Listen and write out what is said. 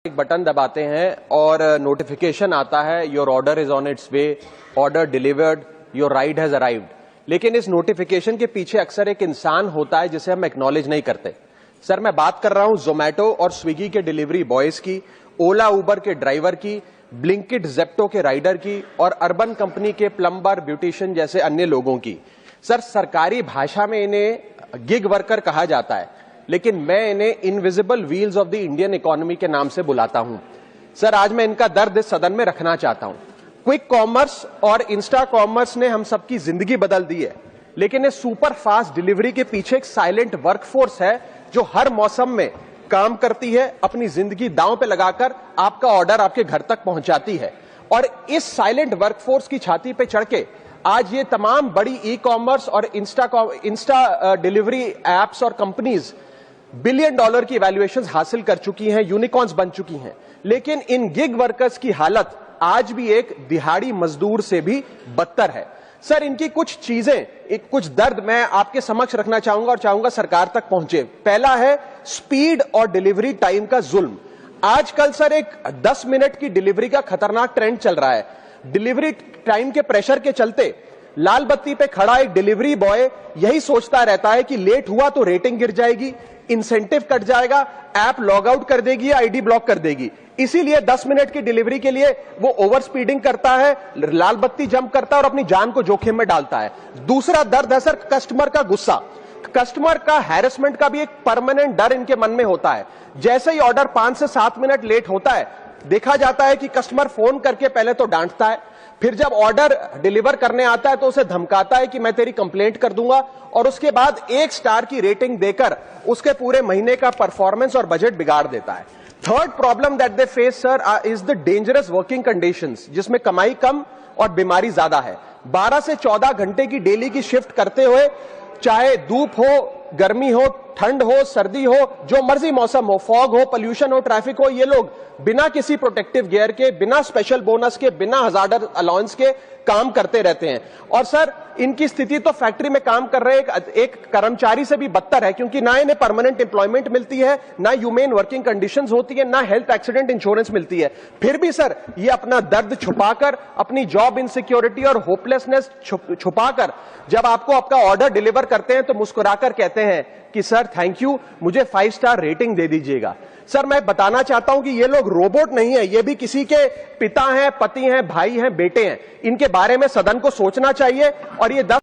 एक बटन दबाते हैं और नोटिफिकेशन आता है, your order is on it's way, order delivered, your ride has arrived. लेकिन इस नोटिफिकेशन के पीछे अक्सर एक इंसान होता है जिसे हम एक्नॉलेज नहीं करते। सर, मैं बात कर रहा हूं जोमैटो और स्विगी के डिलीवरी बॉयज की, ओला उबर के ड्राइवर की, ब्लिंकिट जेप्टो के राइडर की और अर्बन कंपनी के प्लम्बर, ब्यूटिशियन जैसे अन्य लोगों की। सर, सरकारी भाषा में इन्हें गिग वर्कर कहा जाता है, लेकिन मैं इन्हें invisible wheels of the Indian economy के नाम से बुलाता हूं। सर, आज मैं इनका दर्द इस सदन में रखना चाहता हूं। क्विक कॉमर्स और इंस्टा कॉमर्स ने हम सबकी जिंदगी बदल दी है, लेकिन इस सुपर फास्ट डिलीवरी के पीछे एक साइलेंट वर्कफोर्स है जो हर मौसम में काम करती है, अपनी जिंदगी दांव पे लगाकर आपका ऑर्डर आपके घर तक पहुंचाती है। और इस साइलेंट वर्कफोर्स की छाती पे चढ़ के आज ये तमाम बड़ी ई कॉमर्स और इंस्टा डिलीवरी एप्स और कंपनीज $1 बिलियन की वैल्यूएशन हासिल कर चुकी हैं, यूनिकॉर्न्स बन चुकी हैं। लेकिन इन गिग वर्कर्स की हालत आज भी एक दिहाड़ी मजदूर से भी बदतर है। सर, इनकी कुछ चीजें, कुछ दर्द मैं आपके समक्ष रखना चाहूंगा और चाहूंगा सरकार तक पहुंचे। पहला है स्पीड और डिलीवरी टाइम का जुल्म। आजकल सर एक 10 मिनट की डिलीवरी का खतरनाक ट्रेंड चल रहा है। डिलीवरी टाइम के प्रेशर के चलते लाल बत्ती पे खड़ा एक डिलीवरी बॉय यही सोचता रहता है कि लेट हुआ तो रेटिंग गिर जाएगी, इंसेंटिव कट जाएगा, ऐप लॉग आउट कर देगी या आईडी ब्लॉक कर देगी। इसीलिए 10 मिनट की डिलीवरी के लिए वो ओवर स्पीडिंग करता है, लाल बत्ती जंप करता है और अपनी जान को जोखिम में डालता है। दूसरा दर्द है सर कस्टमर का गुस्सा। कस्टमर का हैरेसमेंट का भी एक परमानेंट डर इनके मन में होता है। जैसे ही ऑर्डर 5 से 7 मिनट लेट होता है, देखा जाता है कि कस्टमर फोन करके पहले तो डांटता है, फिर जब ऑर्डर डिलीवर करने आता है तो उसे धमकाता है कि मैं तेरी कंप्लेंट कर दूंगा, और उसके बाद 1 स्टार की रेटिंग देकर उसके पूरे महीने का परफॉर्मेंस और बजट बिगाड़ देता है। Third problem that they face sir is the dangerous working conditions, जिसमें कमाई कम और बीमारी ज्यादा है। 12 से 14 घंटे की डेली की शिफ्ट करते हुए, चाहे धूप हो, गर्मी हो, ठंड हो, सर्दी हो, जो मर्जी मौसम हो, फॉग हो, पोल्यूशन हो, ट्रैफिक हो, ये लोग बिना किसी प्रोटेक्टिव गियर के, बिना स्पेशल बोनस के, बिना हजार्डर अलाउंस के काम करते रहते हैं। और सर, इनकी स्थिति तो फैक्ट्री में काम कर रहे एक कर्मचारी से भी बदतर है, क्योंकि ना इन्हें परमानेंट एम्प्लॉयमेंट मिलती है, ना ह्यूमेन वर्किंग कंडीशंस होती है, ना हेल्थ एक्सीडेंट इंश्योरेंस मिलती है। फिर भी सर ये अपना दर्द छुपाकर, अपनी जॉब इनसिक्योरिटी और होपलेसनेस छुपाकर जब आपको आपका ऑर्डर डिलीवर करते हैं तो मुस्कुराकर कहते हैं कि सर थैंक यू, मुझे 5 स्टार रेटिंग दे दीजिएगा। सर, मैं बताना चाहता हूं कि ये लोग रोबोट नहीं है, ये भी किसी के पिता हैं, पति हैं, भाई हैं, बेटे हैं। इनके बारे में सदन को सोचना चाहिए और ये 10